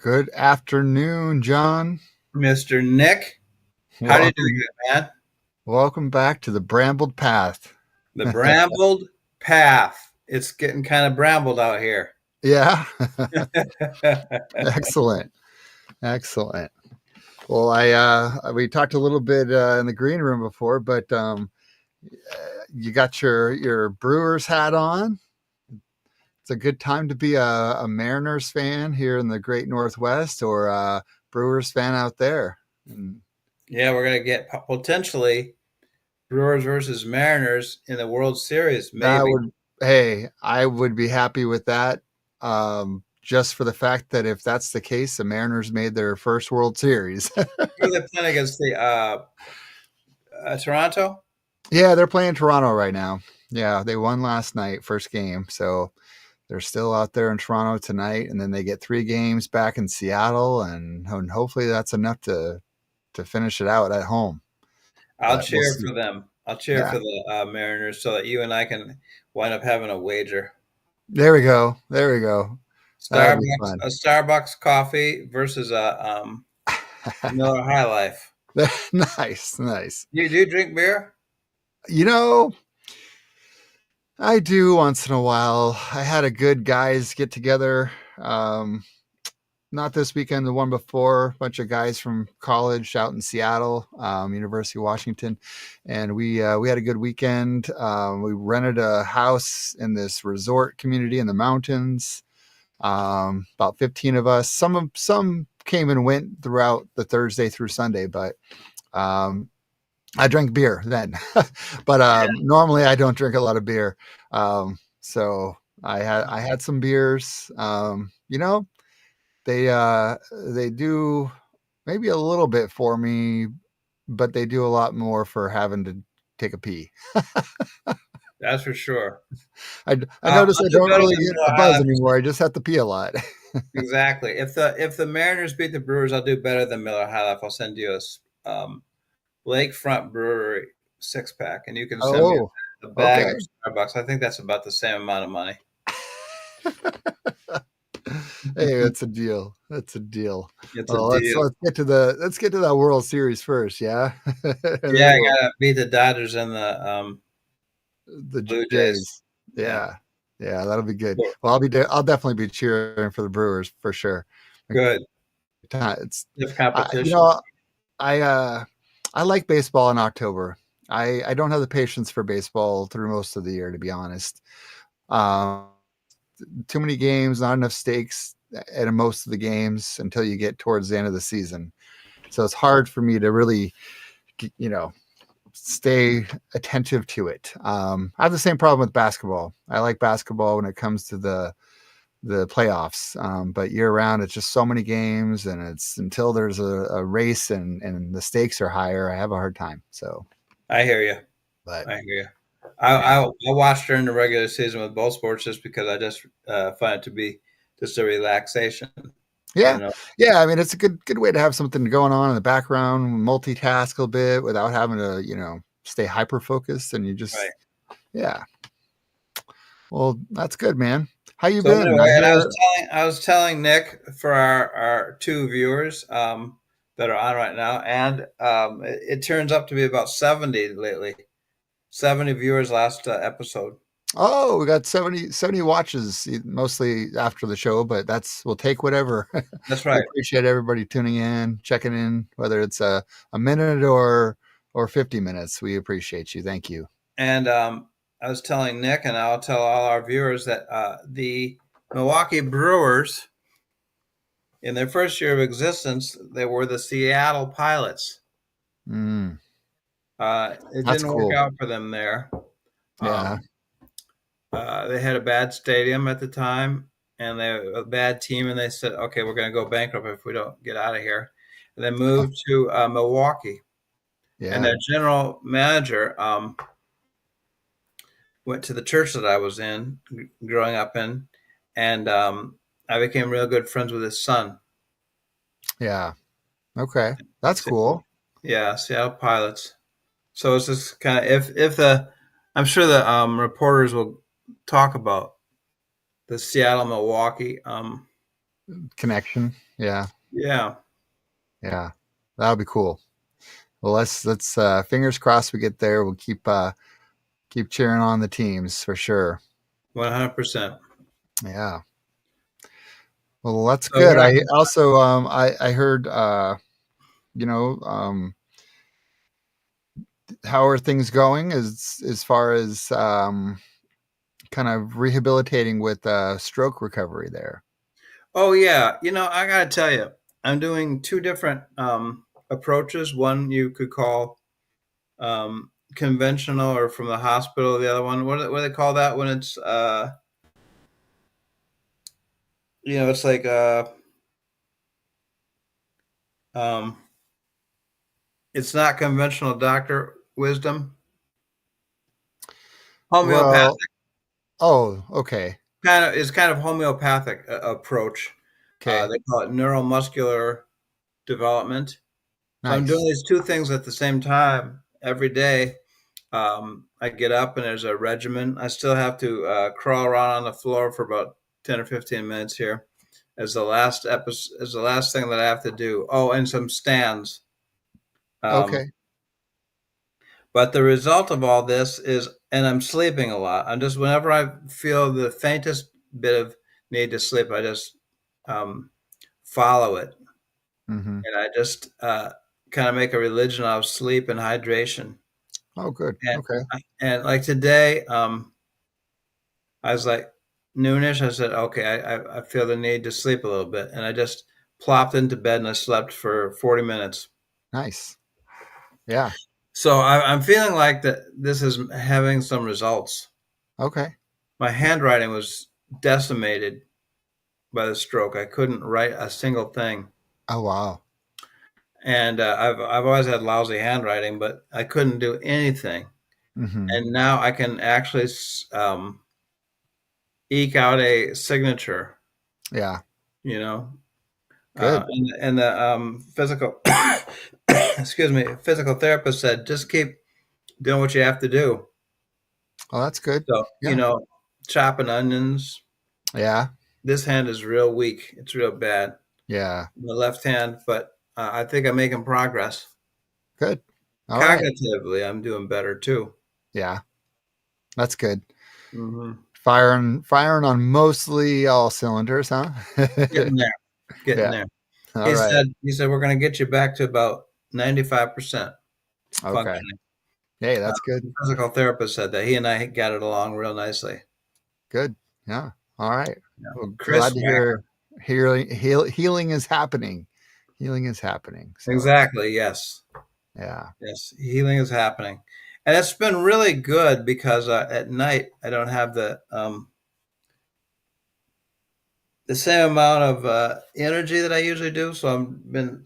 Good afternoon, John. Mr. Nick. How do you Welcome, doing, man? welcome back to the Brambled Path. The Brambled Path. It's getting kind of brambled out here. Yeah, excellent, excellent. Well, I we talked a little bit in the green room before, but you got your Brewers hat on. It's a good time to be a Mariners fan here in the Great Northwest, or a Brewers fan out there. And Yeah, we're going to get potentially Brewers versus Mariners in the World Series, that maybe. would, hey, I would be happy with that. Just for the fact that if that's the case, the Mariners made their first World Series. Who are they playing against Toronto? Yeah, they're playing Toronto right now. Yeah, they won last night, first game. So they're still out there in Toronto tonight, and then they get 3 games back in Seattle, and hopefully that's enough to finish it out at home. I'll But we'll cheer see. for them. I'll cheer Yeah, for the Mariners so that you and I can wind up having a wager. there we go. There we go. That'll be fun. A Starbucks coffee versus a Miller High Life. Nice, nice. You do drink beer? You know, I do once in a while. I had a good guys get together. Um, Not this weekend, the one before. A bunch of guys from college out in Seattle, University of Washington, and we had a good weekend. We rented a house in this resort community in the mountains. About 15 of us. Some came and went throughout the Thursday through Sunday, but um, I drank beer then. But normally I don't drink a lot of beer. So I had some beers. They do maybe a little bit for me, but they do a lot more for having to take a pee. That's for sure. I notice I'll I do don't better really than get Miller a High buzz Life. anymore. I just have to pee a lot. Exactly. If the Mariners beat the Brewers, I'll do better than Miller High Life. I'll send you Lakefront Brewery 6-pack, and you can send me Oh, a bag okay. of Starbucks. I think that's about the same amount of money. Hey, that's a deal. That's a deal. It's a Well, deal. let's get to that World Series first, yeah. And Yeah, then I we'll gotta beat the Dodgers and the Blue Jays. Jays. Yeah, Yeah, yeah, that'll be good. cool. Well, I'll definitely be cheering for the Brewers for sure. Good. It's Stiff I, you competition. know I I like baseball in October. I don't have the patience for baseball through most of the year, to be honest. Um, Too many games, not enough stakes at most of the games until you get towards the end of the season. So it's hard for me to really, you know, stay attentive to it. I have the same problem with basketball. I like basketball when it comes to the playoffs, but year round it's just so many games, and it's until there's a race and the stakes are higher. I have a hard time. So, I hear you. but I hear you. I, yeah, I I watch during the regular season with both sports just because I just find it to be just a relaxation. You yeah, know, yeah. I mean, it's a good way to have something going on in the background, multitask a bit without having to stay hyper focused, and you right? just yeah. Well, that's good, man. How you So been? I anyway, and hear. I was telling Nick for our two viewers that are on right now, and it turns up to be about 70 lately. 70 viewers last episode. Oh, we got 70 watches, mostly after the show, but we'll take whatever. That's We right. appreciate everybody tuning in, checking in, whether it's a minute or 50 minutes. We appreciate you. Thank you. And I was telling Nick, and I'll tell all our viewers that the Milwaukee Brewers, in their first year of existence, they were the Seattle Pilots. Mm, It that's didn't work cool. out for them there. Yeah. Um, they had a bad stadium at the time, and they were a bad team, and they said, "Okay, we're going to go bankrupt if we don't get out of here." And they moved to Milwaukee, and Yeah. their general manager went to the church that I was in, growing up in, and I became real good friends with his son. Yeah. Okay. That's Seattle, cool. yeah, Seattle Pilots. So it's just kind of if the I'm sure the reporters will talk about the Seattle Milwaukee connection. Yeah, Yeah, yeah, that'll be cool. Well, let's fingers crossed we get there. We'll keep cheering on the teams for sure. 100%. Yeah. Well, that's So good. we're not. I also I heard you know how are things going as far as kind of rehabilitating with stroke recovery there. Oh yeah, I gotta tell you, I'm doing two different approaches. One you could call conventional or from the hospital. The other one, what do they call that when it's it's like um, it's not conventional doctor wisdom. Well, Homeopathic oh, okay, kind of homeopathic approach. okay, They call it neuromuscular development. So I'm doing nice. these two things at the same time every day. I get up and there's a regimen. I still have to crawl around on the floor for about 10 or 15 minutes here as the last episode, as the last thing that I have to do. Oh, and some stands. Um, Okay, but the result of all this is, and I'm sleeping a lot. I'm just, whenever I feel the faintest bit of need to sleep, I just um, follow it. mm-hmm. And I just kind of make a religion of sleep and hydration. Oh, good. And, Okay, and like today, I was like noonish. I said, okay, I feel the need to sleep a little bit. And I just plopped into bed and I slept for 40 minutes. nice. Yeah. So I'm feeling like that this is having some results. Okay. My handwriting was decimated by the stroke. I couldn't write a single thing. Oh, wow. And I've always had lousy handwriting, but I couldn't do anything. Mm-hmm. And now I can actually eke out a signature, Yeah. you know, Good. and the physical, excuse me, physical therapist said, just keep doing what you have to do. Oh, that's good. So, Yeah. chopping onions. Yeah. This hand is real weak. It's real bad. Yeah. The left hand, but I think I'm making progress. Good. All right. Cognitively, I'm doing better too. Yeah. That's good. Hmm. Firing on mostly all cylinders, huh? Getting there, getting Yeah. there. All He right. said, he said, we're going to get you back to about 95% Okay. functioning. Hey, that's good. The physical therapist said that he and I got it along real nicely. Good. Yeah. All right. Yeah. Well, Chris glad to Wacker. healing is happening. Healing is happening. So, Exactly. Yes. yeah. Yes. Healing is happening. And it's been really good because at night I don't have the same amount of energy that I usually do. So I've been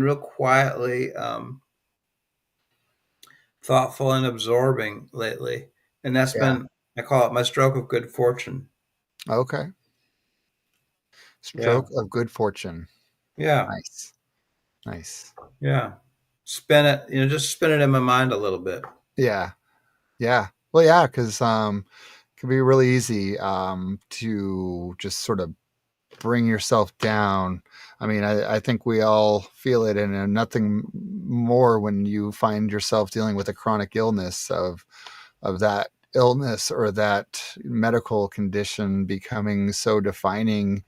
real quietly thoughtful and absorbing lately. And that's Yeah. been, I call it my stroke of good fortune. Okay. Yeah. Stroke of good fortune. Yeah. Nice. Nice. Yeah. Spin it, just spin it in my mind a little bit. Yeah. Yeah. Well, yeah, because it can be really easy to just sort of bring yourself down. I mean, I think we all feel it, and nothing more when you find yourself dealing with a chronic illness of that illness or that medical condition becoming so defining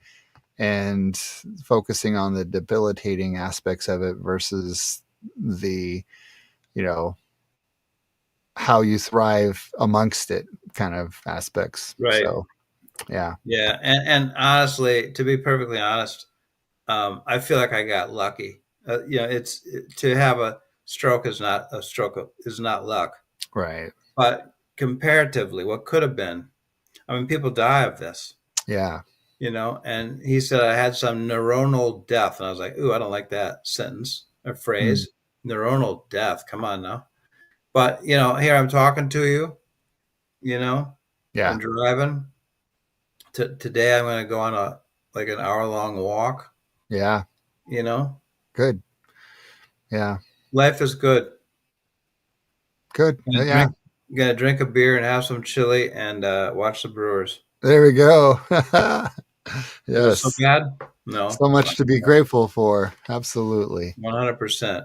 and focusing on the debilitating aspects of it versus the you know how you thrive amongst it kind of aspects. Right. So yeah, Yeah. And honestly, to be perfectly honest, I feel like I got lucky. To have a stroke is not a stroke is not luck, right, but comparatively, what could have been. I mean, people die of this, yeah, And he said I had some neuronal death, and I was like, "Ooh, I don't like that sentence or mm, phrase, neuronal death. Come on now." But here I'm talking to you. You know, I'm yeah, driving. Today I'm going to go on a like an hour long walk. yeah, You know, good, yeah, life is good. good, Gonna yeah. drink, gonna drink a beer and have some chili and watch the Brewers. There we go. Is it so Yes. bad? No, So it's not much to be grateful for. Absolutely. 100%.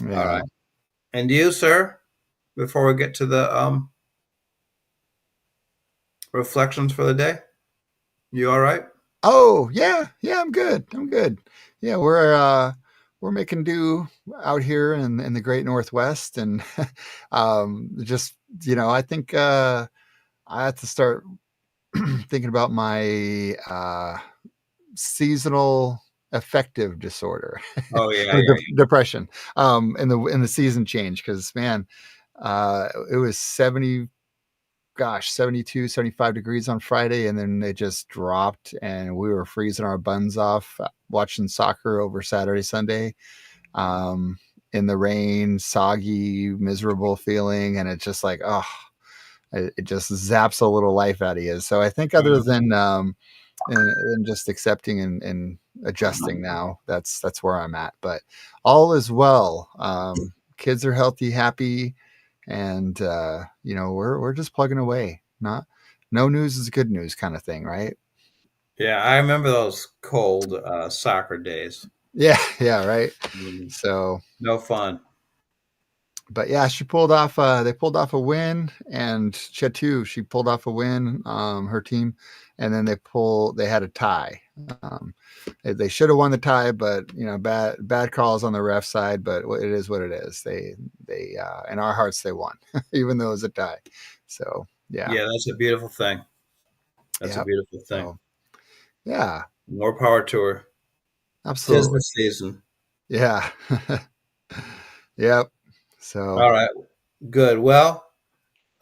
All Yeah. right. And you, sir, before we get to the reflections for the day, you all right? Oh, yeah. Yeah, I'm good. I'm good. Yeah, we're making do out here in the great Northwest and just, I think I have to start thinking about my seasonal affective disorder Oh, yeah, or yeah, depression in the season change because man it was 72, 75 degrees on Friday and then it just dropped and we were freezing our buns off watching soccer over Saturday, Sunday, um, in the rain, soggy, miserable feeling, and it's just like, oh, it just zaps a little life out of you. So I think yeah. other than and just accepting and adjusting now, that's where I'm at. But all is well. Kids are healthy, happy, and we're just plugging away. Not no news is good news kind of thing, right? Yeah, I remember those cold soccer days. Yeah, yeah, right. Mm, So no fun. but yeah, she pulled off. They pulled off a win, and Chetu, she pulled off a win. Her team, and then they had a tie. Um, they should have won the tie, but bad calls on the ref side. But it is what it is. They in our hearts they won, even though it was a tie. So yeah, Yeah, that's a beautiful thing. That's a yep. beautiful thing. So yeah, More power to her. 'Tis the absolutely. season. Yeah, yep. So All right, good. Well,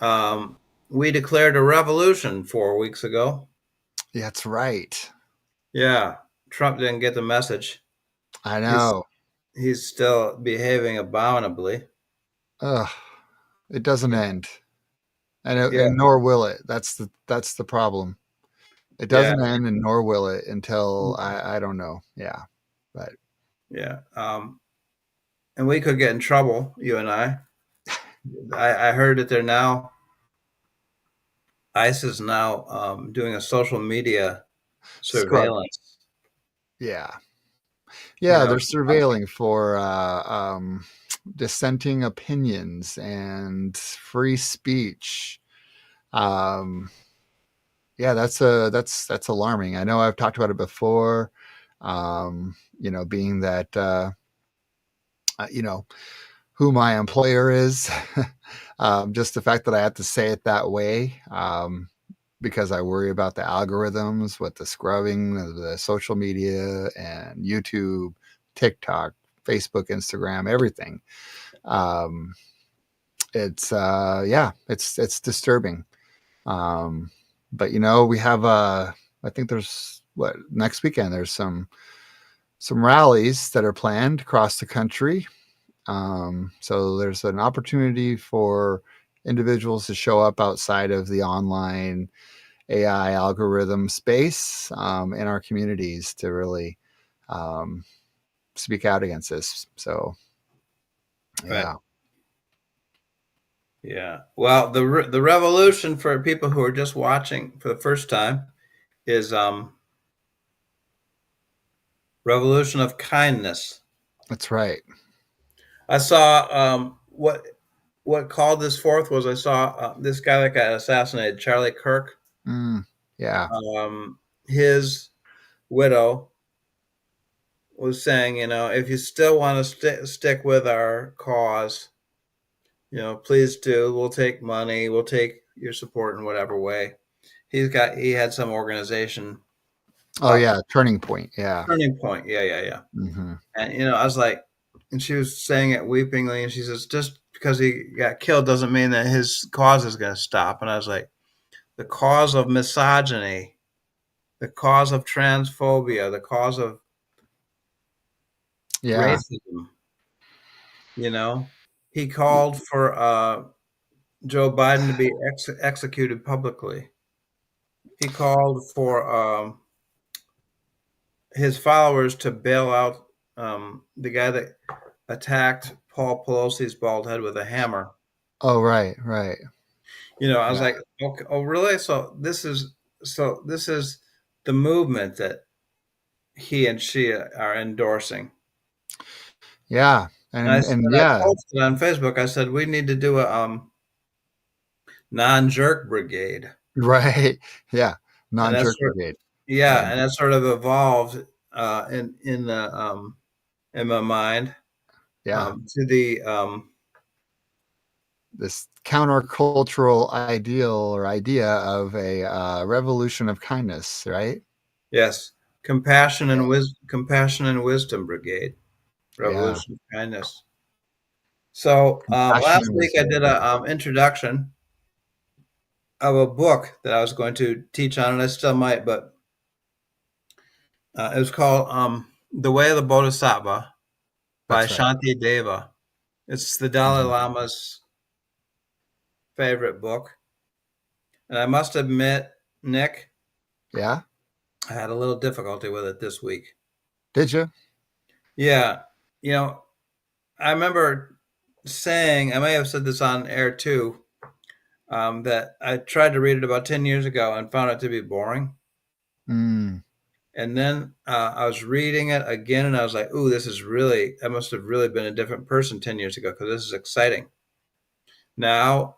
um, we declared a revolution 4 weeks ago. yeah, that's right. Yeah, Trump didn't get the message. I He's know. he's still behaving abominably. Ugh, it doesn't Yeah, end. And yeah, nor will it. That's the problem. It yeah, doesn't end, and nor will it until I don't know. Yeah, but yeah. And we could get in trouble, you and I. I heard that they're now ICE is now doing a social media scrub. surveillance. Yeah, You yeah. know, They're surveilling for dissenting opinions and free speech. Um, yeah, that's alarming. I know I've talked about it before. Being that you know who my employer is. Just the fact that I have to say it that way, because I worry about the algorithms with the scrubbing of the social media and YouTube, TikTok, Facebook, Instagram, everything. Um, it's disturbing. Um, but we have I think there's what next weekend there's some rallies that are planned across the country. So there's an opportunity for individuals to show up outside of the online AI algorithm space in our communities to really um, speak out against this. So, right? yeah, Yeah. Well, the revolution for people who are just watching for the first time is revolution of kindness. that's right. I saw what called this forth was I saw this guy that got assassinated, Charlie Kirk. Mm, yeah. His widow was saying, if you still want to stick with our cause, please do. We'll take money. We'll take your support in whatever way. He had some organization, Oh, yeah. Turning point. Yeah. Turning Point. Yeah, yeah, yeah. Hmm. And I was like, and she was saying it weepingly, and she says, just because he got killed doesn't mean that his cause is going to stop. And I was like, the cause of misogyny, the cause of transphobia, the cause of Yeah. racism. He called for Joe Biden to be executed publicly. He called for his followers to bail out the guy that attacked Paul Pelosi's bald head with a hammer. Oh, right. Right. I was Yeah. like, okay, oh, really? So this is the the movement that he and she are endorsing. Yeah. And And I yeah, posted on Facebook. I said we need to do a non-jerk brigade, right. Yeah. and that's Non-jerk sort brigade. yeah, And and that sort of evolved in the in my mind yeah, to the this countercultural ideal or idea of a revolution of kindness, right? yes, compassion and wisdom brigade, Yeah. revolution of kindness. So Compassion last and week I wisdom. did a introduction of a book that I was going to teach on, and I still might, but it was called "The Way of the Bodhisattva" by That's right. Shanti Deva. It's the Dalai Hmm. Lama's favorite book, and I must admit, Nick, Yeah. I had a little difficulty with it this week. Did you? Yeah, you know, I remember saying, I may have said this on air too, that I tried to read it about 10 years ago and found it to be boring. Mm, And then I was reading it again and I was like, ooh, I must have really been a different person 10 years ago because this is exciting. Now,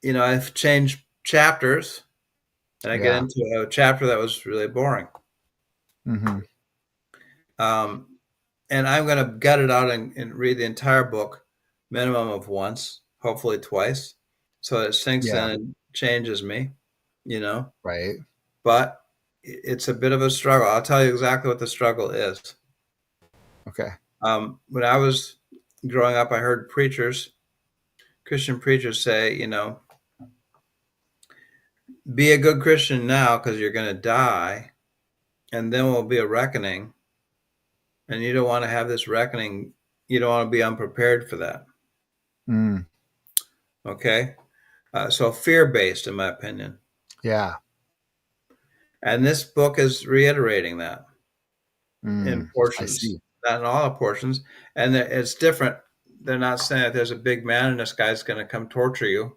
I've changed chapters and I get yeah. into a chapter that was really boring. Hmm. Um, and I'm going to gut it out and read the entire book, minimum of once, hopefully twice, so it sinks in Yeah. and changes me, you know. Right. But it's a bit of a struggle. I'll tell you exactly what the struggle is. Okay. When I was growing up, I heard Christian preachers say, be a good Christian now because you're going to die, and then will be a reckoning, and you don't want to have this reckoning. You don't want to be unprepared for that. Mm, Okay. So fear based, in my opinion. yeah. And this book is reiterating that in I portions, see. not in all the portions. And it's different. They're not saying that there's a big man in the sky that's going to come torture you.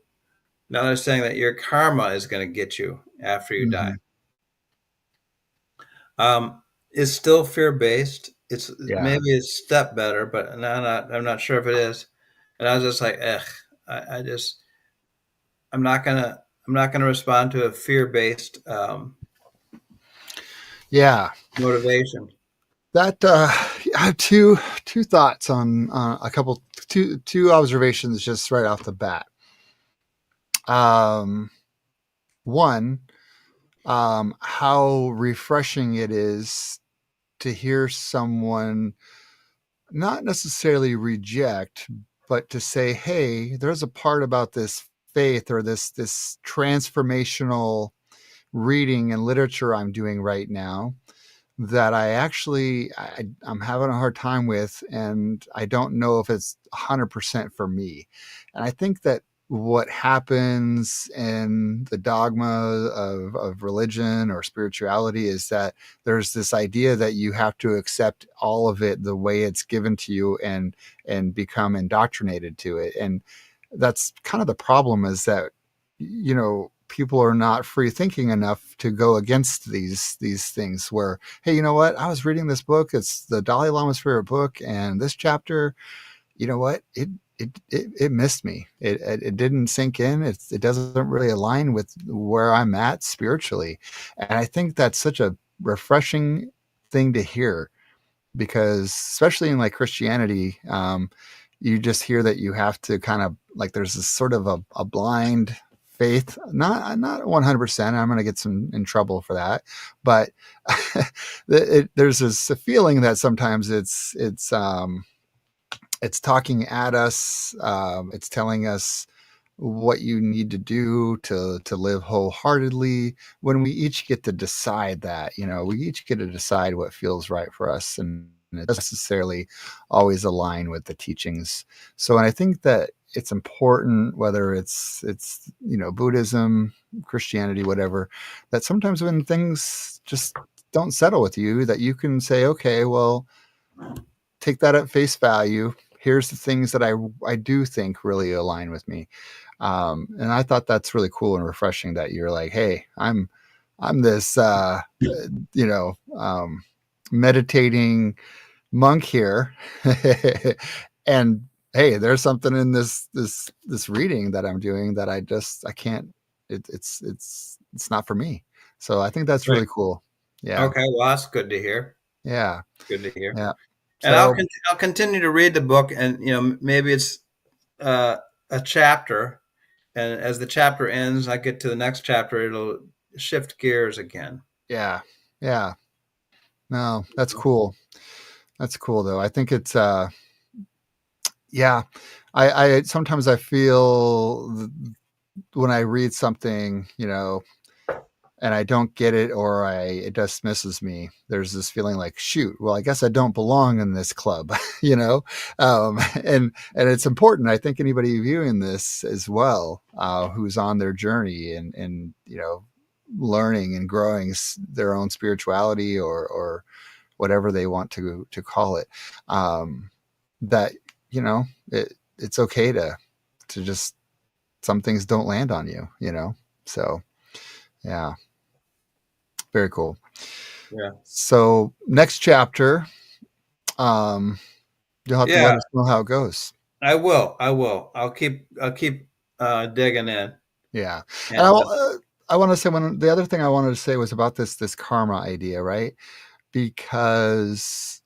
Now they're saying that your karma is going to get you after you die. Hmm. It's still fear based. It's Yeah. maybe a step better, but I'm not sure if it is. And I was just like, I just, I'm not gonna respond to a fear based Yeah. motivation. That I have two thoughts on a couple two observations just right off the bat. Um, One, how refreshing it is to hear someone not necessarily reject, but to say, "Hey, there's a part about this faith or this transformational reading and literature I'm doing right now that I'm having a hard time with, and I don't know if it's 100% for me." And I think that what happens in the dogma of religion or spirituality is that there's this idea that you have to accept all of it the way it's given to you and become indoctrinated to it. And that's kind of the problem, is that people are not free thinking enough to go against these things where, hey, you know what, I was reading this book, it's the Dalai Lama's favorite book, and this chapter, you know what, it missed me, it didn't sink in, it doesn't really align with where I'm at spiritually. And I think that's such a refreshing thing to hear, because especially in like Christianity, you just hear that you have to kind of like, there's this sort of a blind faith, not 100%. I'm going to get some in trouble for that, but there's this a feeling that sometimes it's talking at us. It's telling us what you need to do to live wholeheartedly, when we each get to decide that. We each get to decide what feels right for us, and it doesn't necessarily always align with the teachings. So, and I think that it's important, whether it's Buddhism, Christianity, whatever, that sometimes when things just don't settle with you, that you can say, okay, well, take that at face value. Here's the things that I do think really align with me. And I thought that's really cool and refreshing that you're like, hey, I'm this you know meditating monk here, and hey, there's something in this reading that I'm doing that I can't. It's not for me. So I think that's Right. really cool. Yeah, Okay, well, that's good to hear. yeah, Good to hear. yeah. And So I'll continue to read the book, and maybe it's uh, a chapter, and as the chapter ends, I get to the next chapter, it'll shift gears again. yeah, yeah. No, that's cool. That's cool though. I think it's yeah. I sometimes I feel when I read something, and I don't get it or it just misses me. There's this feeling like, shoot, well, I guess I don't belong in this club, you know. And it's important. I think anybody viewing this as well, who's on their journey and learning and growing their own spirituality or whatever they want to call it, that it's okay to just some things don't land on you. So yeah, very cool. Yeah. So next chapter, um, you'll have to let Yeah, us know how it goes. I will. I will. I'll keep digging in. Yeah, and And I want to say the other thing I wanted to say was about this karma idea, right? Because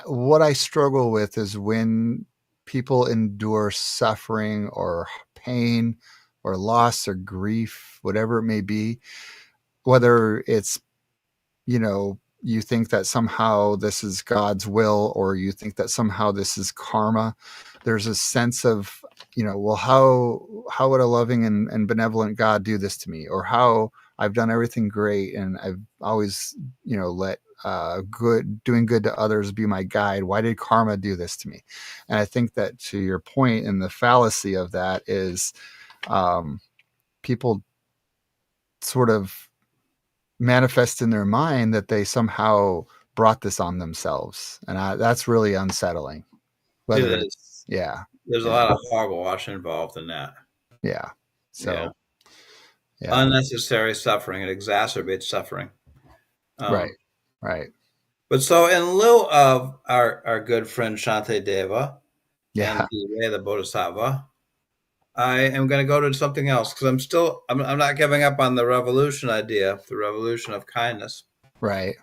what I struggle with is when people endure suffering or pain or loss or grief, whatever it may be, whether it's you think that somehow this is God's will, or you think that somehow this is karma. There's a sense of, well, how would a loving and benevolent God do this to me? Or how I've done everything great and I've always, let doing good to others be my guide. Why did karma do this to me? And I think that to your point, and the fallacy of that is people sort of manifest in their mind that they somehow brought this on themselves, and that's really unsettling. it Whether is. it's yeah, There's a yeah, lot of hogwash involved in that. yeah. Yeah. So yeah, Unnecessary suffering. It exacerbates suffering. right, Um, right, but so, in lieu of our good friend Shante Deva and yeah, the way of the Bodhisattva, I am going to go to something else because I'm not giving up on the revolution idea, the revolution of kindness. right.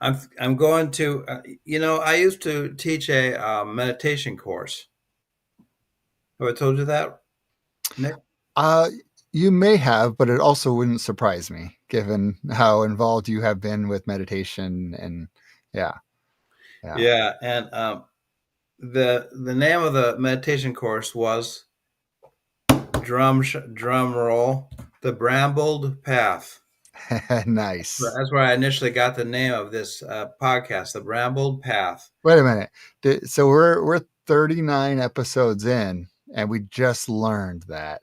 I'm going to, I used to teach a meditation course. Have I told you that, Nick? Uh, you may have, but it also wouldn't surprise me given how involved you have been with meditation and yeah, yeah. Yeah, and the name of the meditation course was drum roll, the Brambled Path. Nice. That's where I initially got the name of this podcast, the Brambled Path. Wait a minute. So we're 39 episodes in, and we just learned that.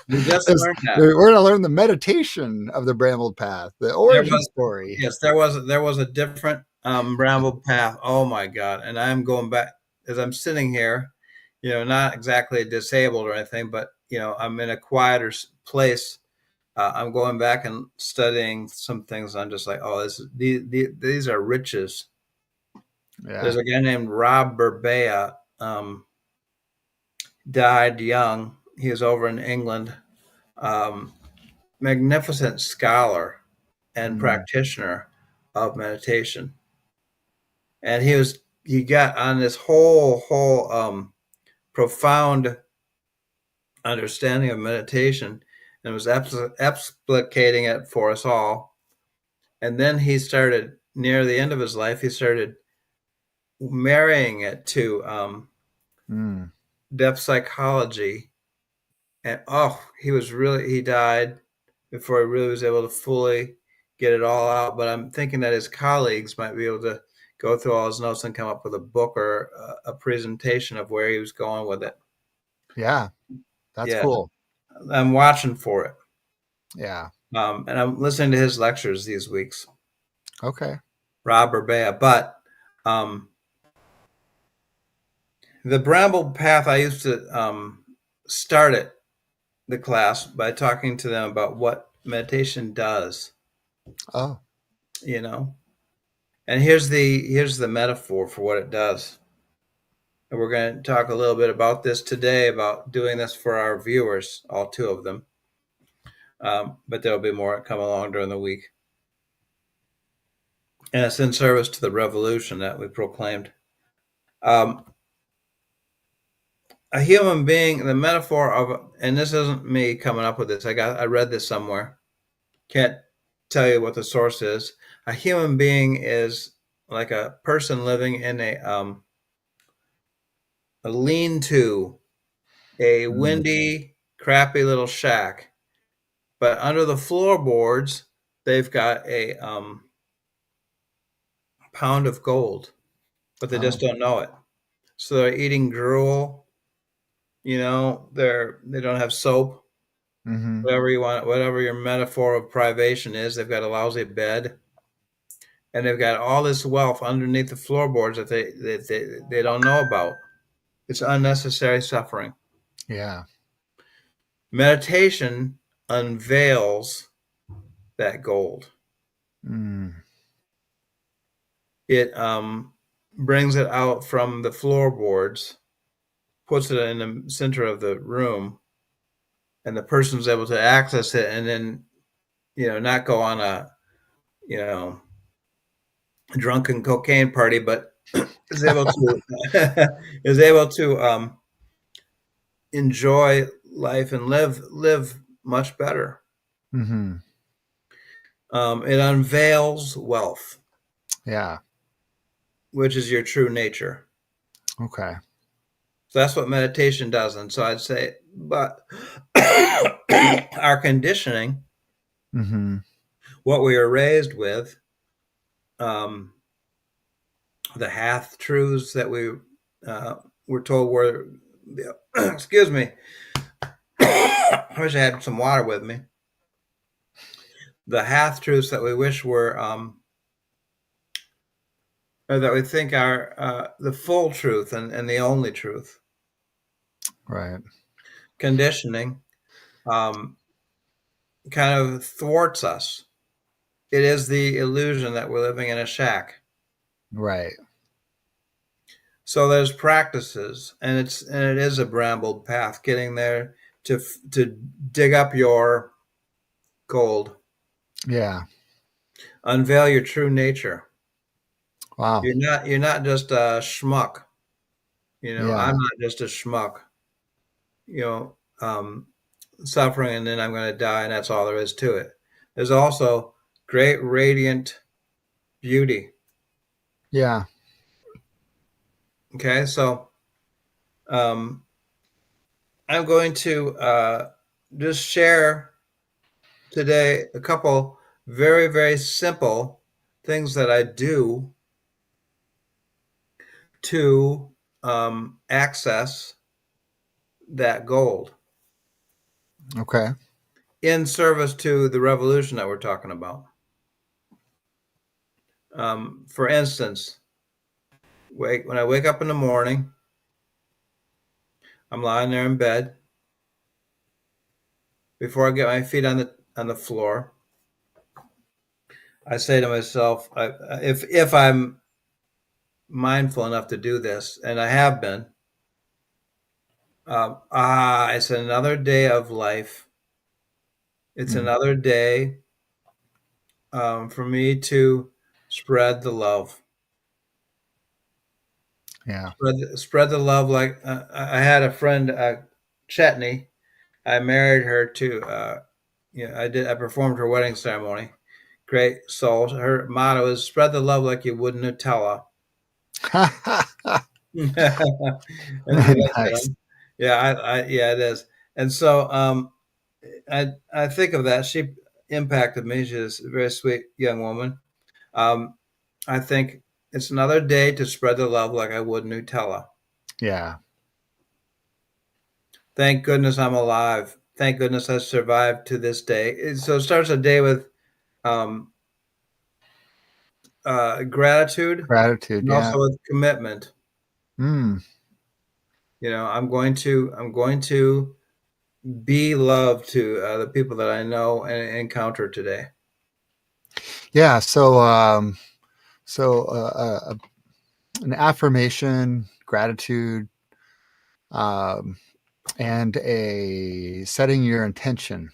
We just learned that We're going to learn the meditation of the Brambled Path, the there origin was story. yes, there was a different Brambled Path. Oh my God! And I'm going back as I'm sitting here, not exactly disabled or anything, but I'm in a quieter place. I'm going back and studying some things. I'm just like, oh, these are riches. Yeah. There's a guy named Rob Burbea, died young. He was over in England. Um, Magnificent scholar and Mm, practitioner of meditation, and he got on this whole profound understanding of meditation and was explicating it for us all. And then he started near the end of his life. He started marrying it to mm. depth psychology, and he died before he really was able to fully get it all out. But I'm thinking that his colleagues might be able to go through all his notes and come up with a book or a presentation of where he was going with it. Yeah. That's Yeah, cool. I'm watching for it. Yeah. And I'm listening to his lectures these weeks, Okay. Rob Burbea. But um, the Bramble Path, I used to start it the class by talking to them about meditation does, Oh. you know. And here's the metaphor for what it does. And we're going to talk a little bit about this today, about doing this for our viewers, all two of them. But there'll be more that come along during the week. And it's in service to the revolution that we proclaimed. Um, a human being, the metaphor of, and this isn't me coming up with this. I read this somewhere. Can't tell you what the source is. A human being is like a person living in a lean-to, a Mm. windy, crappy little shack. But under the floorboards, they've got a pound of gold, but they just Oh. don't know it. So they're eating gruel. They don't have soap. Mm-hmm. Whatever you want, whatever your metaphor of privation is, they've got a lousy bed, and they've got all this wealth underneath the floorboards that they don't know about. It's unnecessary suffering. Yeah. Meditation unveils that gold. Mm. It brings it out from the floorboards, puts it in the center of the room, and the person's able to access it, and then not go on a you know drunken cocaine party, but is able to is able to enjoy life and live much better. Mm-hmm. It unveils wealth, Yeah. which is your true nature. Okay. So that's what meditation does. And so I'd say, but our conditioning, Mm-hmm. what we are raised with, um, the half truths that we were told were, excuse me, I wish I had some water with me. The half truths that we wish were, or that we think are the full truth and the only truth. Right. Conditioning kind of thwarts us. It is the illusion that we're living in a shack. Right. So there's practices, and it is a brambled path getting there to dig up your gold, Yeah. unveil your true nature. Wow. You're not just a schmuck. I'm Yeah. not just a schmuck. You know, um, suffering, and then I'm going to die, and that's all there is to it. There's also great radiant beauty. Yeah. Okay, so um, I'm going to just share today a couple very, very simple things that I do to access that gold Okay. in service to the revolution that we're talking about. For instance, when I wake up in the morning, I'm lying there in bed. Before I get my feet on the floor, I say to myself, if I'm mindful enough to do this, and I have been, it's another day of life. It's Mm. another day for me to spread the love. Yeah. Spread the love. Like I had a friend, Chetney. I married her to. I performed her wedding ceremony. Great soul. Her motto is "Spread the love like you would Nutella." And so Nice. yeah, yeah, it is. And so I think of that. She impacted me. She's a very sweet young woman. Um, I think it's another day to spread the love like I would Nutella. Yeah. Thank goodness I'm alive. Thank goodness I survived to this day. So it starts a day with um, gratitude Gratitude. and Yeah. also with commitment. Mm. I'm going to be love to the people that I know and encounter today. Yeah. So an affirmation, gratitude, um, and a setting your intention.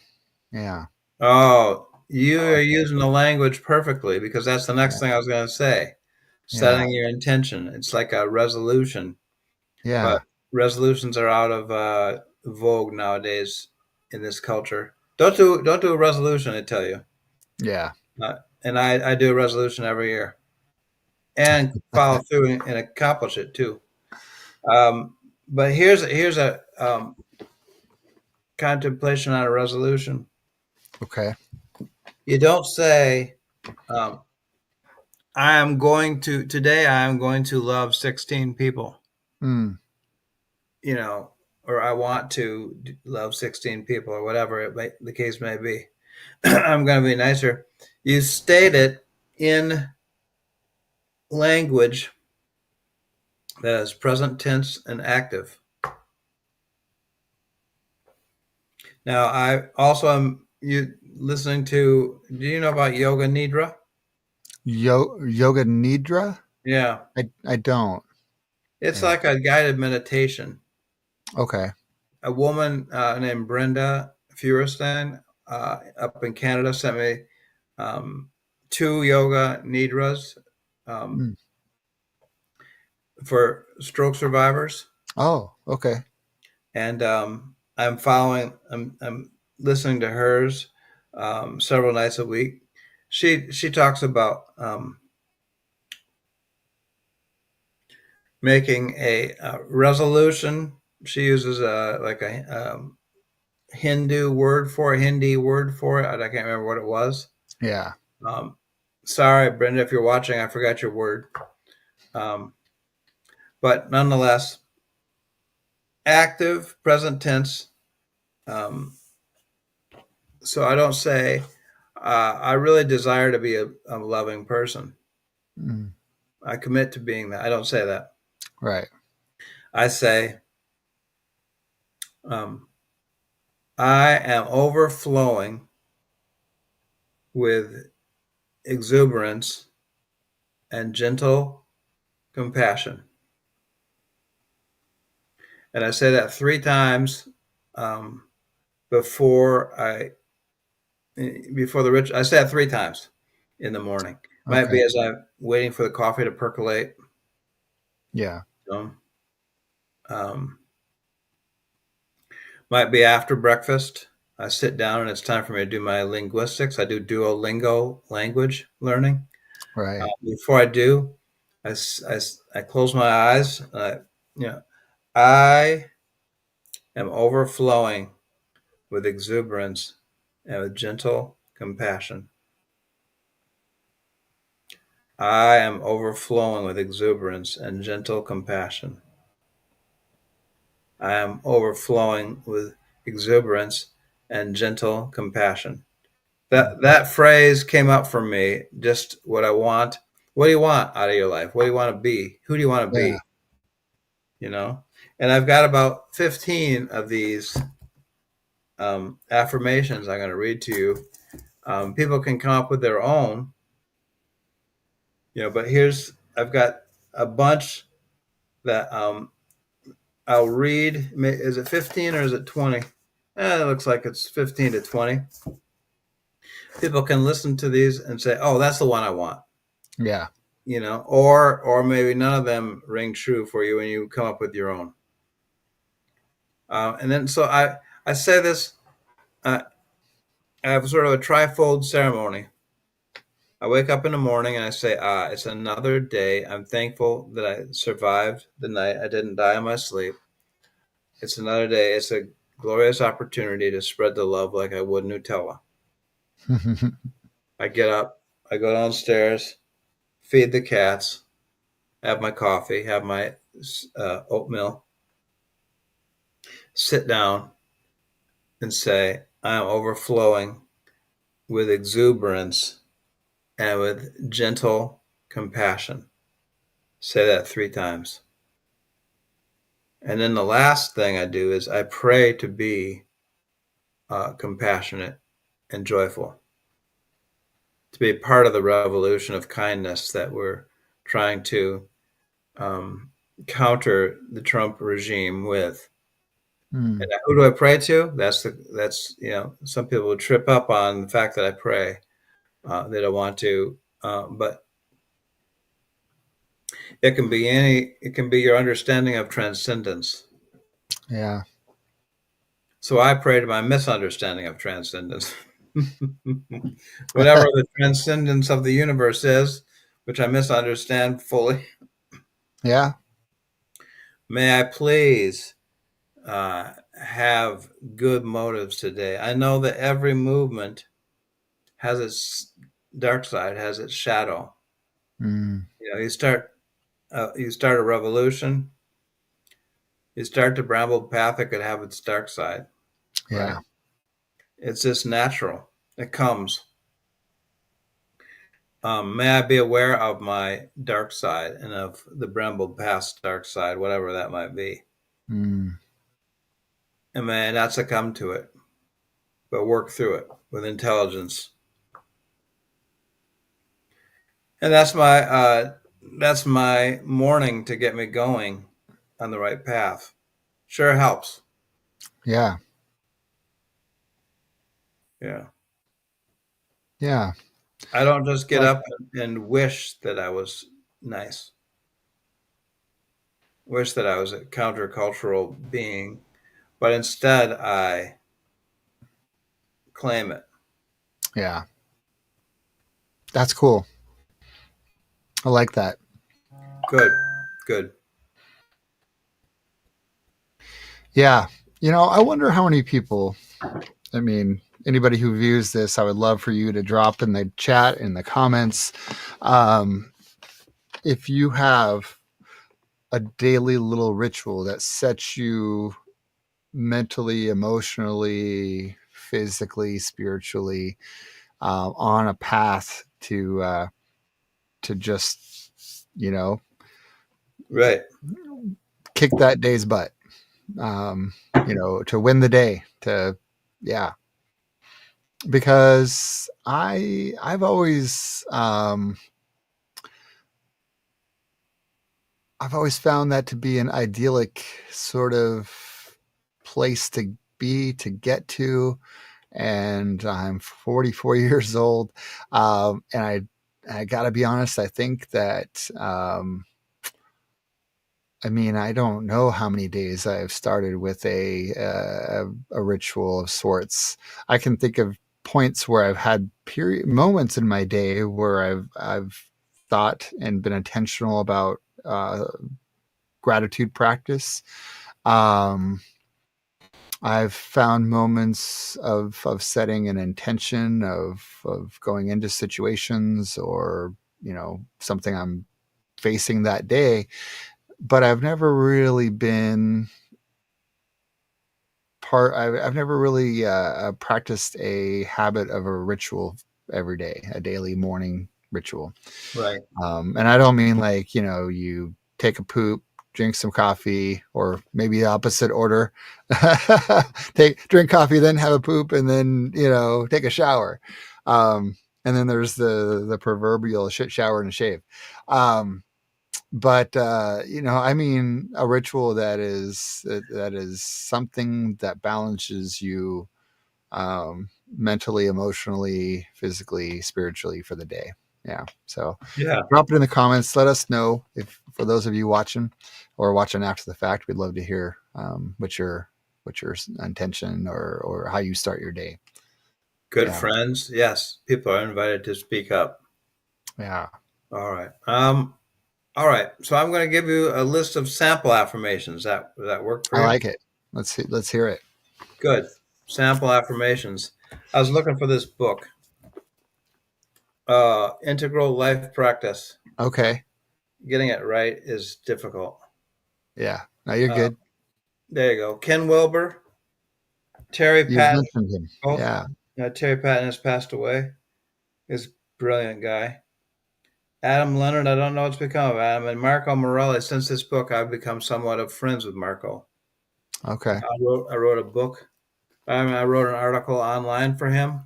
Yeah. Oh, you I are like that. using the language perfectly because that's the next Yeah. thing I was going to say. Yeah. Setting your intention. It's like a resolution, but Yeah. resolutions are out of vogue nowadays in this culture. Don't do a resolution, I tell you. Yeah. And I do a resolution every year and follow through and accomplish it too. But here's a contemplation on a resolution. Okay. You don't say, um, I am going to today. I am going to love 16 people. Mm. You know, or I want to love 16 people, or whatever the case may be. I'm going to be nicer. You state it in language that is present tense and active. Now, I also am you listening to. Do you know about yoga nidra? Yoga nidra? Yeah, I don't. it's Yeah. like a guided meditation. Okay. A woman named Brenda Feuerstein up in Canada sent me um, two yoga nidras um, Mm. for stroke survivors, Oh, okay. and I'm listening to hers several nights a week. She talks about making a resolution. She uses a Hindi word for it. I can't remember what it was. Yeah. Um, Sorry, Brenda, if you're watching, I forgot your word. Um, but nonetheless, active, present tense. Um, so I don't say, I really desire to be a loving person. Mm. I commit to being that. I don't say that. Right. I say, um, I am overflowing with exuberance and gentle compassion. And I say that three times um, before before the rich. I say that three times in the morning. Might Okay. be as I'm waiting for the coffee to percolate. Yeah. You know? um, Might be after breakfast. I sit down and it's time for me to do my linguistics. I do Duolingo language learning. Right. Before I do, I close my eyes. You know, I am overflowing with exuberance and with gentle compassion. I am overflowing with exuberance and gentle compassion. I am overflowing with exuberance and gentle compassion. Mm. That phrase came up for me. Just what I want. What do you want out of your life? What do you want to be? Who do you want to Yeah. be? You know. And I've got about 15 of these affirmations I'm going to read to you. People can come up with their own, but here's I've got a bunch that I'll read. Is it 15 or is it 20? It looks like it's 15 to 20. People can listen to these and say, "Oh, that's the one I want." Yeah. Or maybe none of them ring true for you, and you come up with your own. And then so I say this. Uh, I have sort of a trifold ceremony. I wake up in the morning and I say, it's another day. I'm thankful that I survived the night. I didn't die in my sleep. It's another day. It's a glorious opportunity to spread the love like I would Nutella. I get up, I go downstairs, feed the cats, have my coffee, have my oatmeal, sit down and say, I am overflowing with exuberance and with gentle compassion. Say that three times. And then the last thing I do is I pray to be compassionate, and joyful. To be part of the revolution of kindness that we're trying to um, counter the Trump regime with. Mm. And who do I pray to? That's some people would trip up on the fact that I pray. They don't want to, but it can be your understanding of transcendence. Yeah. So I pray to my misunderstanding of transcendence. Whatever the transcendence of the universe is, which I misunderstand fully, Yeah. may I please have good motives today. I know that every movement has its dark side, has its shadow. Mm. You start a revolution, you start the Brambled path. It could have its dark side, right? Yeah. It's just natural. It comes. May I be aware of my dark side and of the Brambled path's dark side, whatever that might be, Mm. and may I not succumb to it, but work through it with intelligence. And that's my morning to get me going on the right path. Sure helps. Yeah. Yeah. Yeah. I don't just get Like, up and wish that I was nice, wish that I was a countercultural being, but instead I claim it. yeah. That's cool. I like that. Good, good. Yeah. I wonder how many people, I mean, anybody who views this, I would love for you to drop in the chat, in the comments. Um, if you have a daily little ritual that sets you mentally, emotionally, physically, spiritually on a path to just Right. kick that day's butt, to win the day, to yeah, because I've always found that to be an idyllic sort of place to be, to get to. And I'm 44 years old. And I got to be honest, I think that, I mean, I don't know how many days I've started with a ritual of sorts. I can think of points where I've had moments in my day where I've thought and been intentional about gratitude practice. Um, I've found moments of setting an intention of going into situations or something I'm facing that day, but I've never really been I've never really practiced a habit of a ritual every day, a daily morning ritual. Right. And I don't mean like, you take a poop, drink some coffee, or maybe the opposite order. Drink coffee, then have a poop, and then, take a shower. And then there's the proverbial shit shower and a shave. But I mean a ritual that is something that balances you mentally, emotionally, physically, spiritually for the day. Yeah. So Yeah. drop it in the comments. Let us know, if for those of you watching or watching after the fact, we'd love to hear what your intention or how you start your day. Good Yeah. friends. Yes. People are invited to speak up. Yeah. All right. All right. So I'm going to give you a list of sample affirmations. Does that work for I you? like it. Let's hear it. Good. Sample affirmations. I was looking for this book, Integral Life Practice. Okay. Getting it right is difficult. Yeah. Now you're Uh, good. there you go. Ken Wilber, Terry You've Patton, mentioned him. both. Yeah. Terry Patton has passed away. He's a brilliant guy. Adam Leonard, I don't know what's become of Adam. And Marco Morelli, since this book, I've become somewhat of friends with Marco. Okay. I wrote a book I wrote an article online for him.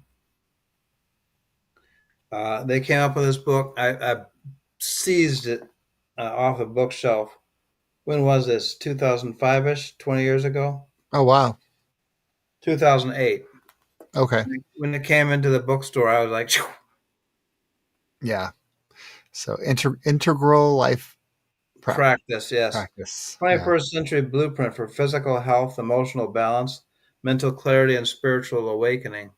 They came up with this book. I seized it off the bookshelf. When was this? 2005 ish, 20 years ago? Oh wow. 2008. Okay. When it came into the bookstore, I was like, Yeah. So integral life practice, yes. practice. Yeah. 21st century blueprint for physical health, emotional balance, mental clarity, and spiritual awakening.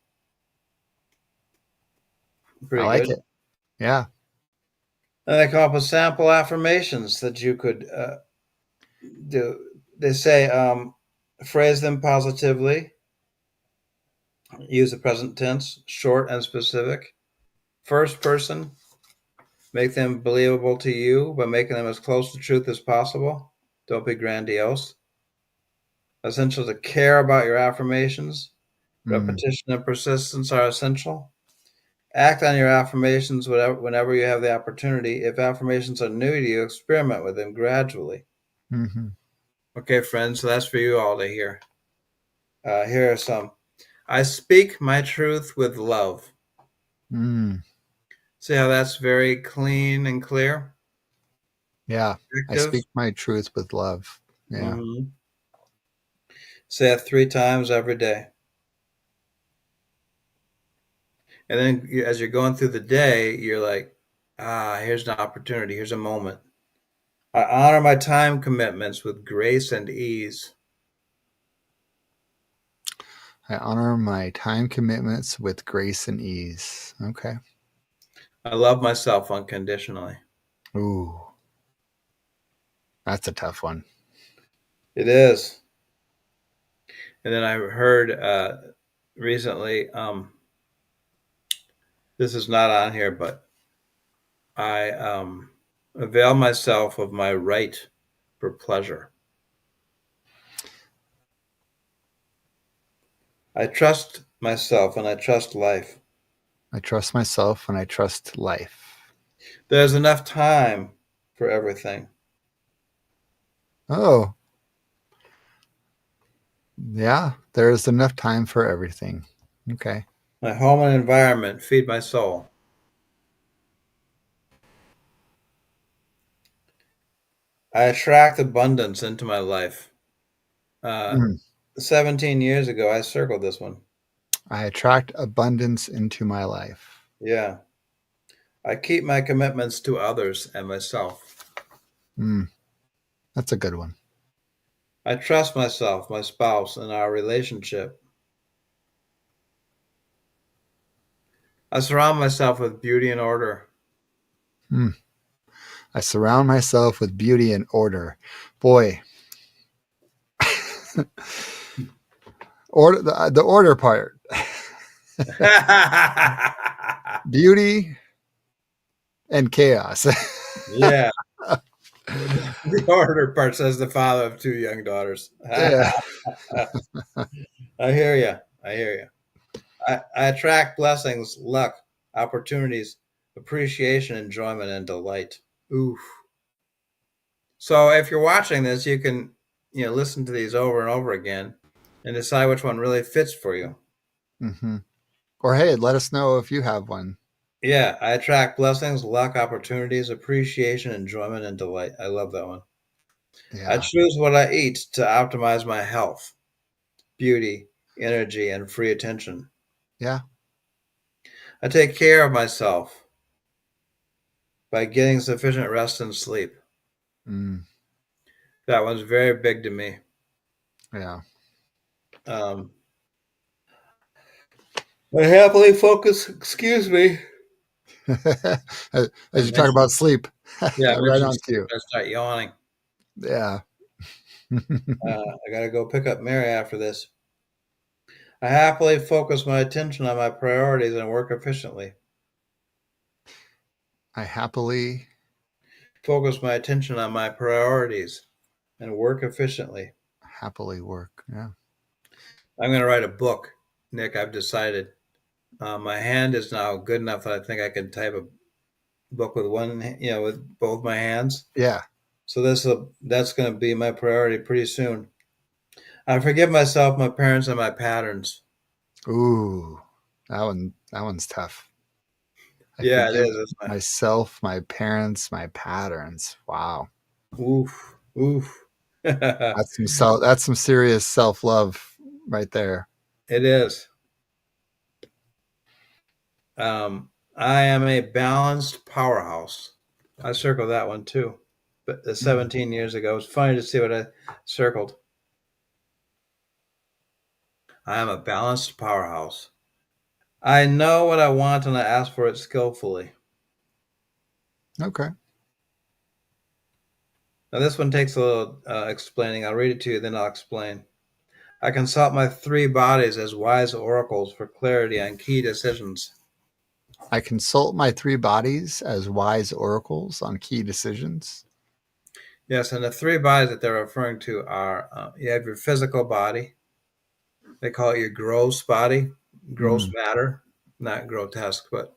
I Pretty like good. it. Yeah. And they come up with sample affirmations that you could do. They say, phrase them positively, use the present tense, short and specific. First person, make them believable to you by making them as close to truth as possible. Don't be grandiose. Essential to care about your affirmations. Mm, Repetition and persistence are essential. Act on your affirmations whenever you have the opportunity. If affirmations are new to you, experiment with them gradually. hmm Okay, friends, so that's for you all to hear. Here are some. I speak my truth with love. mm, See how that's very clean and clear? yeah. I Active. speak my truth with love. Yeah. Mm-hmm. Say it 3 times every day. And then as you're going through the day, you're like, here's an opportunity. Here's a moment. I honor my time commitments with grace and ease. I honor my time commitments with grace and ease. Okay. I love myself unconditionally. Ooh, that's a tough one. It is. And then I heard recently, this is not on here, but I avail myself of my right for pleasure. I trust myself and I trust life. I trust myself and I trust life. There's enough time for everything. Oh, yeah. There's enough time for everything. Okay. My home and environment feed my soul. I attract abundance into my life. Uh, Mm. 17 years ago, I circled this one. I attract abundance into my life. Yeah. I keep my commitments to others and myself. Mm, that's a good one. I trust myself, my spouse, and our relationship. I surround myself with beauty and order. Mm. I surround myself with beauty and order. Boy, order the order part. Beauty and chaos. Yeah. The order part says the father of 2 young daughters. Yeah. I hear you. I hear you. I attract blessings, luck, opportunities, appreciation, enjoyment, and delight. Oof. So if you're watching this, you can, listen to these over and over again and decide which one really fits for you. hmm Or hey, let us know if you have one. Yeah, I attract blessings, luck, opportunities, appreciation, enjoyment, and delight. I love that one. I Yeah. choose what I eat to optimize my health, beauty, energy, and free attention. Yeah. I take care of myself by getting sufficient rest and sleep. Mm, That one's very big to me. yeah. Um, I happily focus, excuse me. I As you talk mentioned, about sleep, yeah, I right mentioned on sleep. cue. I start yawning. Yeah. I got to go pick up Mary after this. I happily focus my attention on my priorities and work efficiently. I happily, Focus my attention on my priorities and work efficiently. happily work. Yeah. I'm going to write a book, Nick. I've decided. My hand is now good enough that I think I can type a book with with both my hands. Yeah. So that's going to be my priority pretty soon. I forgive myself, my parents, and my patterns. Ooh, that one's tough. I Yeah, it forgive is. It's my myself, my parents, my patterns. Wow. oof, oof. It That's some serious self-love right there. is. I am a balanced powerhouse. I circled that one too. But Mm. 17 years ago, it's funny to see what I circled. I am a balanced powerhouse. I know what I want and I ask for it skillfully. Okay. Now, this one takes a little explaining. I'll read it to you, then I'll explain. I consult my three bodies as wise oracles for clarity on key decisions. I consult my three bodies as wise oracles on key decisions. Yes, and the three bodies that they're referring to are you have your physical body. They call it your gross body, gross Mm. matter, not grotesque, but.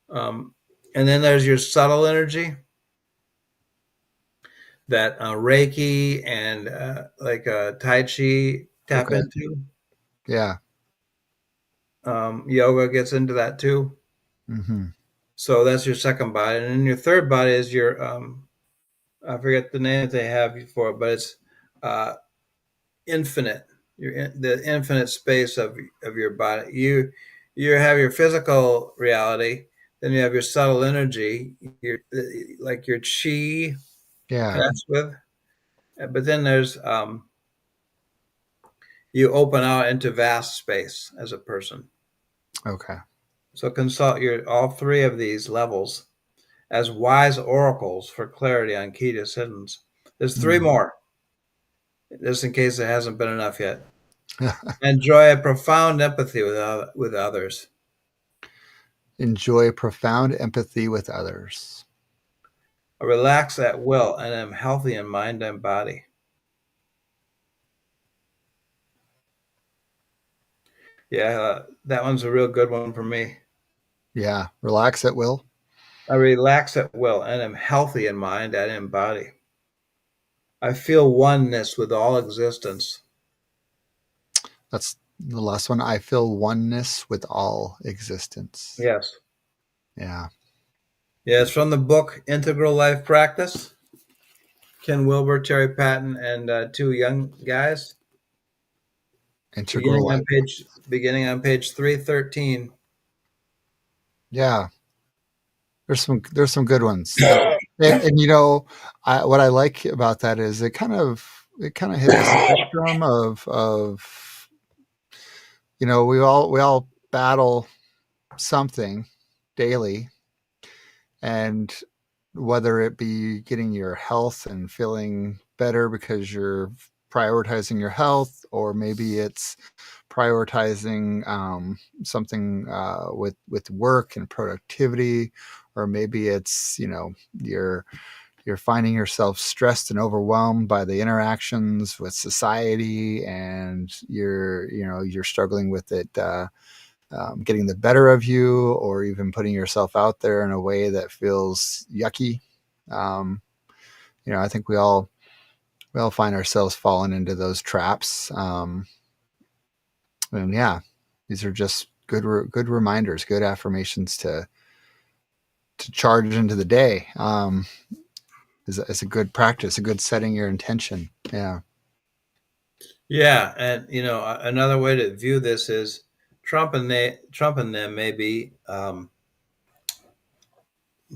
Um, and then there's your subtle energy that Reiki and like Tai Chi tap Okay. into. Yeah. Yoga gets into that too. Hmm. So that's your second body, and then your third body is your I forget the name that they have for it, but it's uh, infinite. The infinite space of your body. You have your physical reality, then you have your subtle energy, your like your chi Yeah. connects with, but then there's you open out into vast space as a person. Okay. So consult your all three of these levels as wise oracles for clarity on key decisions. There's three Mm. more, just in case it hasn't been enough yet. Enjoy a profound empathy with others. Enjoy profound empathy with others. Relax at will and am healthy in mind and body. Yeah, that one's a real good one for me. Yeah. Relax at will. I relax at will and am healthy in mind and in body. I feel oneness with all existence. That's the last one. I feel oneness with all existence. Yes. Yeah. Yeah, it's from the book Integral Life Practice. Ken Wilber, Terry Patton, and two young guys. Integral Beginning on life. page beginning on page 313. Yeah. There's some good ones. And what I like about that is it kind of hit the spectrum of we all battle something daily, and whether it be getting your health and feeling better because you're prioritizing your health, or maybe it's prioritizing something with work and productivity, or maybe it's you're finding yourself stressed and overwhelmed by the interactions with society, and you're struggling with it getting the better of you, or even putting yourself out there in a way that feels yucky. um, I think we all find ourselves falling into those traps. And yeah, these are just good reminders, good affirmations to charge into the day. Is a good practice, a good setting your intention. Yeah. Yeah, and another way to view this is Trump and them may be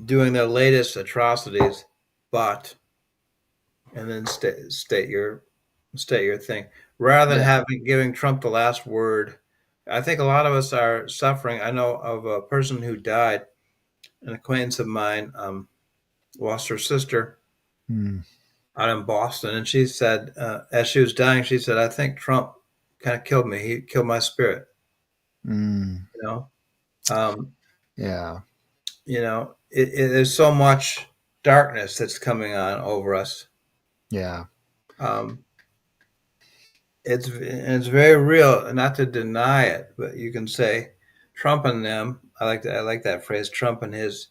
doing their latest atrocities, but and then state your thing rather than Yeah. having giving Trump the last word. I think a lot of us are suffering. I know of a person who died, an acquaintance of mine, lost her sister Mm, out in Boston, and she said, as she was dying, she said, "I think Trump kind of killed me. He killed my spirit." mm, You know, um, yeah. there's so much darkness that's coming on over us. Yeah. Um, it's very real. Not to deny it, but you can say Trump and them. I like that phrase. Trump and his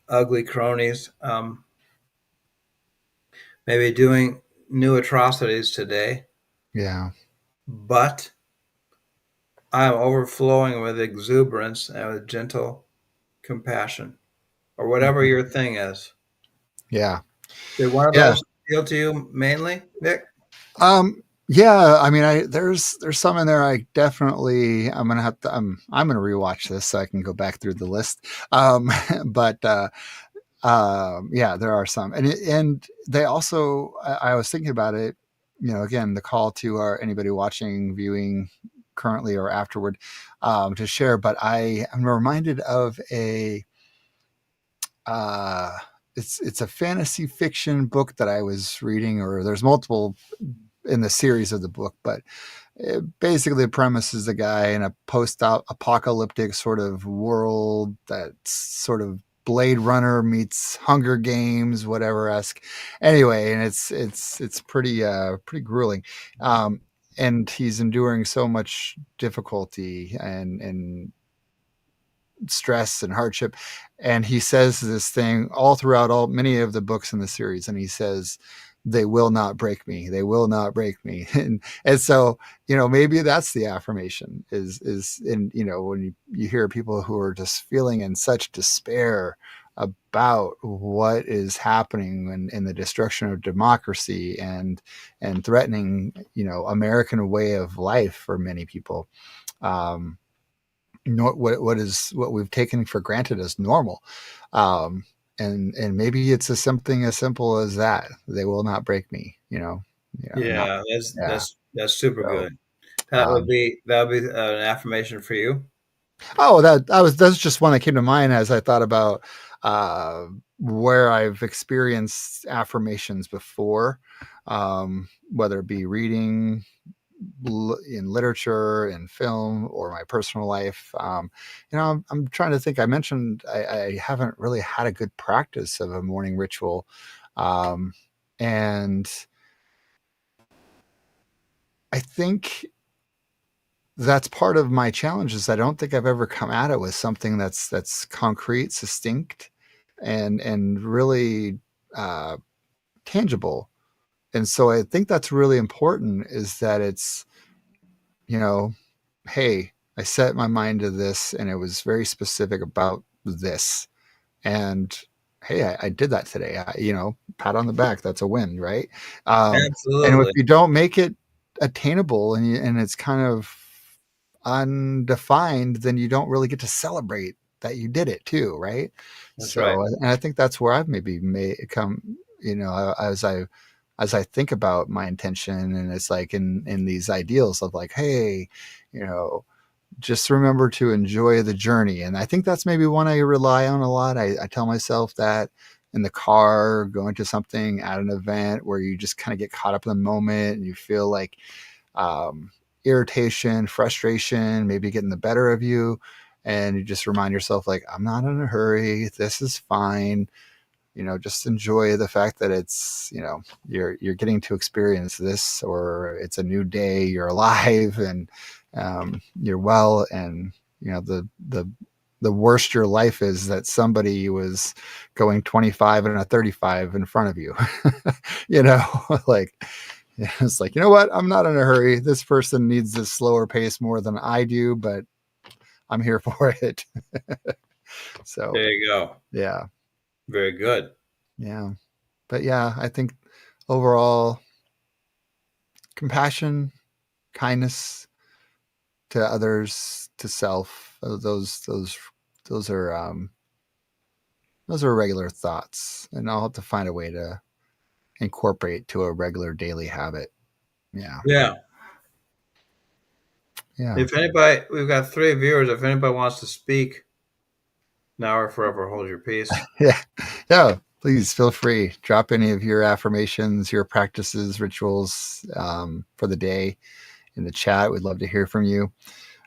ugly cronies, maybe doing new atrocities today. Yeah. but I'm overflowing with exuberance and with gentle compassion, or whatever Mhm. your thing is. Yeah. Did one of Yeah. those appeal to you mainly, Nick? Yeah, I mean, there's some in there. I definitely I'm gonna have to I'm gonna rewatch this so I can go back through the list. But yeah, there are some, and they also I was thinking about it. You know, again, the call to our anybody watching, viewing currently or afterward to share. But I am reminded of a uh, it's a fantasy fiction book that I was reading, or there's multiple in the series of the book, but basically the premise is a guy in a post-apocalyptic sort of world that's sort of Blade Runner meets Hunger Games, whatever esque. Anyway, and it's pretty grueling, um, and he's enduring so much difficulty and stress and hardship. And he says this thing all throughout all many of the books in the series, and he says, "They will not break me. They will not break me." And so, you know, maybe that's the affirmation is in, you know, when you hear people who are just feeling in such despair about what is happening in the destruction of democracy and threatening, you know, American way of life for many people. Um, what we've taken for granted as normal, um, and maybe it's a something as simple as that. They will not break me, you know, not Yeah, yeah. that's super So good. um, That would be an affirmation for you. oh, that's just one that came to mind as I thought about uh, where I've experienced affirmations before, whether it be reading in literature and film or my personal life. You know, I'm trying to think. I mentioned I haven't really had a good practice of a morning ritual, um, and I think that's part of my challenge is I don't think I've ever come at it with something that's concrete, succinct, and really uh, tangible. And so I think that's really important is that it's, you know, hey, I set my mind to this and it was very specific about this. And hey, I did that today. You know, pat on the back. That's a win, right? And if Absolutely. you don't make it attainable and it's kind of undefined, then you don't really get to celebrate that you did it too, right? That's right. So, and I think that's where I've maybe made come, you know, as I think about my intention and it's like in these ideals of like, hey, you know, just remember to enjoy the journey. And I think that's maybe one I rely on a lot. I tell myself that in the car, going to something at an event where you just kind of get caught up in the moment and you feel like um, irritation, frustration, maybe getting the better of you. And you just remind yourself, like, I'm not in a hurry. This is fine. You know, just enjoy the fact that it's, you know, you're getting to experience this, or it's a new day, you're alive, and you're well, and you know the worst your life is that somebody was going 25 and a 35 in front of you. You know, like it's like, you know what, I'm not in a hurry, this person needs this slower pace more than I do, but I'm here for it. So There you go. yeah, Very good. yeah, but yeah, I think overall compassion, kindness to others, to self, those are those are regular thoughts, and I'll have to find a way to incorporate to a regular daily habit. Yeah, Yeah. yeah, If anybody, we've got three viewers. If anybody wants to speak, now or forever hold your peace. yeah, yeah. Please feel free. Drop any of your affirmations, your practices, rituals for the day in the chat. We'd love to hear from you.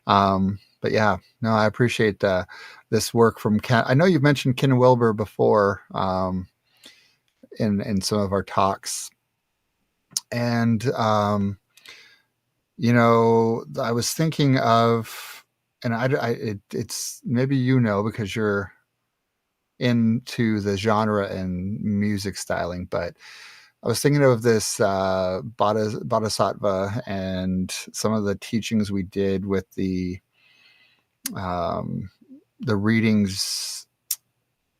But yeah, no, I appreciate this work from Ken. I know you've mentioned Ken Wilber before in some of our talks, and you know, I was thinking of, and it's maybe you know because you're into the genre and music styling, but I was thinking of this Bodhisattva and some of the teachings we did with um, the readings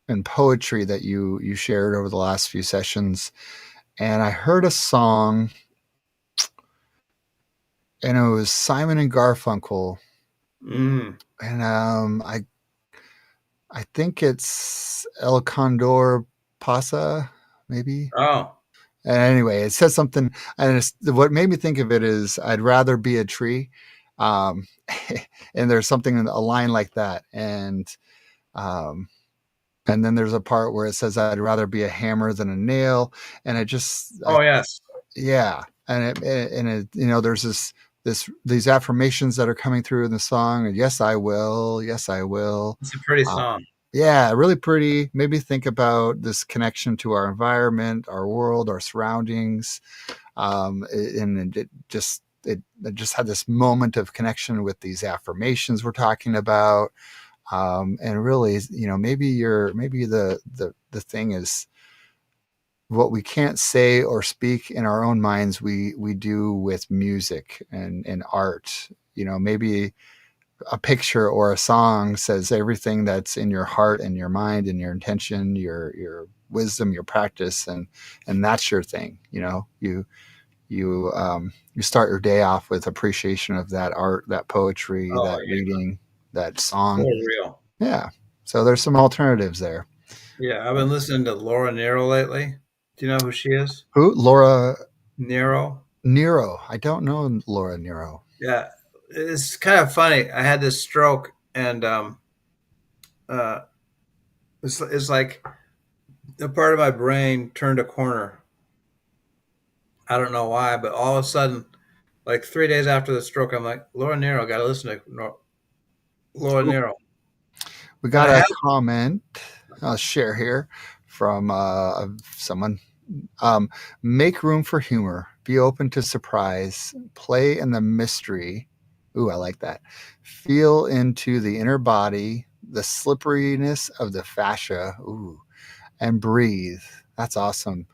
and poetry that you shared over the last few sessions. And I heard a song, and it was Simon and Garfunkel, Mm. and I think it's El Condor Pasa, maybe. Oh, And anyway, it says something, and what made me think of it is I'd rather be a tree, um, and there's something in a line like that, um, and then there's a part where it says I'd rather be a hammer than a nail, and I oh yes, yeah, there's these affirmations that are coming through in the song, and yes, I will, yes, I will. it's a pretty Uh, song. yeah, really pretty. Maybe think about this connection to our environment, our world, our surroundings, and it just had this moment of connection with these affirmations we're talking about, and really, maybe the thing is what we can't say or speak in our own minds we do with music and art. Maybe a picture or a song says everything that's in your heart and your mind and your intention, your wisdom, your practice, and that's your thing. You start your day off with appreciation of that art, that poetry, Oh that yeah, reading, that so song. real. Yeah, so there's some alternatives there. Yeah, I've been listening to Laura Nero lately. Do you know who she is? Who? Laura Nero. Nero. I don't know Laura Nero. Yeah, it's kind of funny. I had this stroke, and uh, it's like a part of my brain turned a corner. I don't know why, but all of a sudden, like 3 days after the stroke, I'm like, Laura Nero, got to listen to Laura Nero. We And got I a have, comment, I'll share here from someone. Um, Make room for humor. Be open to surprise. Play in the mystery. Ooh, I like that. Feel into the inner body, the slipperiness of the fascia. Ooh, and breathe. That's awesome.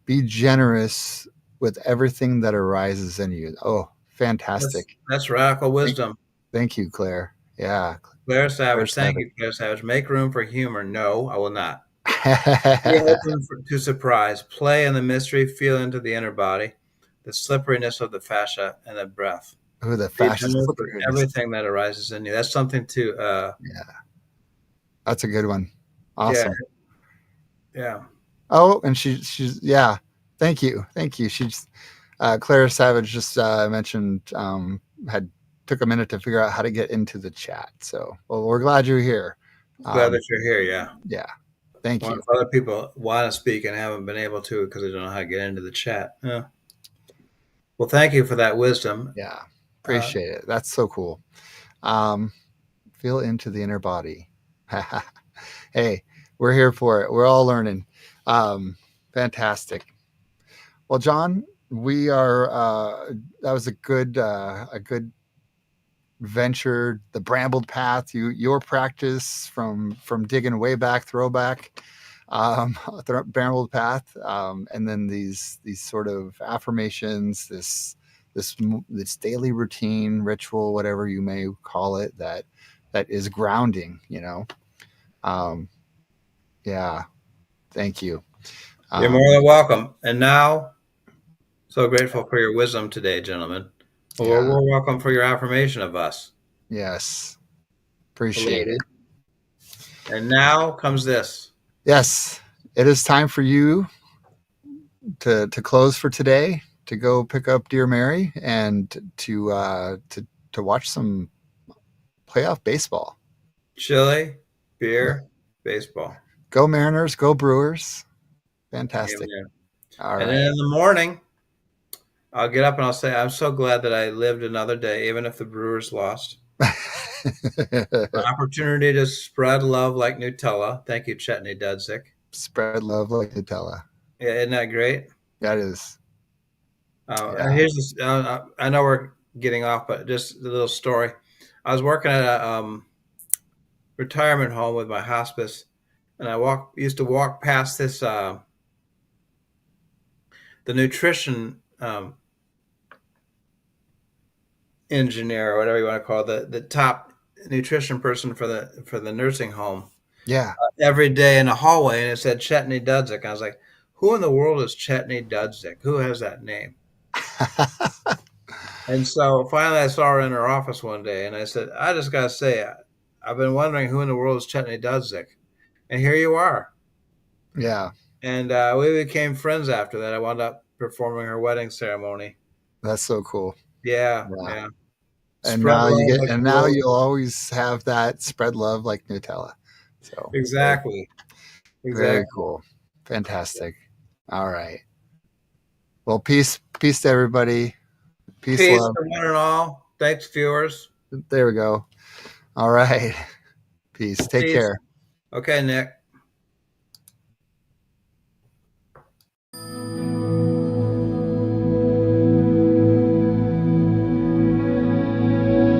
Be generous with everything that arises in you. Oh, fantastic. that's radical Thank, wisdom. thank you, Claire. Yeah, Claire Claire Savage. Thank Savage. you, Claire Savage. Make room for humor. No, I will not. Be open to surprise. Play in the mystery. Feel into the inner body, the slipperiness of the fascia, and the breath. Oh, the Be fascia generous with slipperiness. everything that arises in you. That's something to, Yeah, that's a good one. yeah, Awesome. yeah. Oh, and she's yeah. Thank you, thank you. She's Clara Savage just mentioned had took a minute to figure out how to get into the chat. So, well, we're glad you're here. Glad Um, that you're here. Yeah. yeah, thank Well, you. if other people want to speak and haven't been able to because they don't know how to get into the chat. Yeah. Well, thank you for that wisdom. Yeah, Uh, appreciate it. That's so cool. Um, Feel into the inner body. Hey, we're here for it. We're all learning. Fantastic. Well, John, we are. That was a good venture. The Brambled path. Your practice from digging way back, throwback, Brambled path, and then these sort of affirmations. This this daily routine, ritual, whatever you may call it, that is grounding. Um, yeah. Thank you. you're Um, more than welcome. And now, so grateful for your wisdom today, gentlemen. Well, yeah. we're welcome for your affirmation of us. Yes. Appreciate Believe. it. And now comes this. Yes. It is time for you to close for today, to go pick up Dear Mary, and to watch some playoff baseball. Chili, beer, baseball. Go Mariners, go Brewers. Fantastic. Amen. All And then right. in the morning, I'll get up and I'll say, I'm so glad that I lived another day, even if the Brewers lost. An opportunity to spread love like Nutella. Thank you, Chetney Dudzik. Spread love like Nutella. Yeah, isn't that great? That is. Yeah. Here's this. I know we're getting off, but just a little story. I was working at a retirement home with my hospice, and I used to walk past the nutrition engineer or whatever you want to call it, the top nutrition person for the nursing home Yeah. every day in the hallway, and it said Chetney Dudzik. I was like, who in the world is Chetney Dudzik? Who has that name? And so finally, I saw her in her office one day, and I said, I just got to say, I've been wondering who in the world is Chetney Dudzik, and here you are. Yeah. And we became friends after that. I wound up performing her wedding ceremony. That's so cool. Yeah, Yeah. yeah. And Spread now love like a now rose. you'll always have that spread love like Nutella. So very, Exactly, very exactly. cool. Fantastic. All right. Well, peace to everybody. Peace, Peace love. to one and all. Thanks, viewers. There we go. All right. Peace. Take Peace. care. Okay, Nick.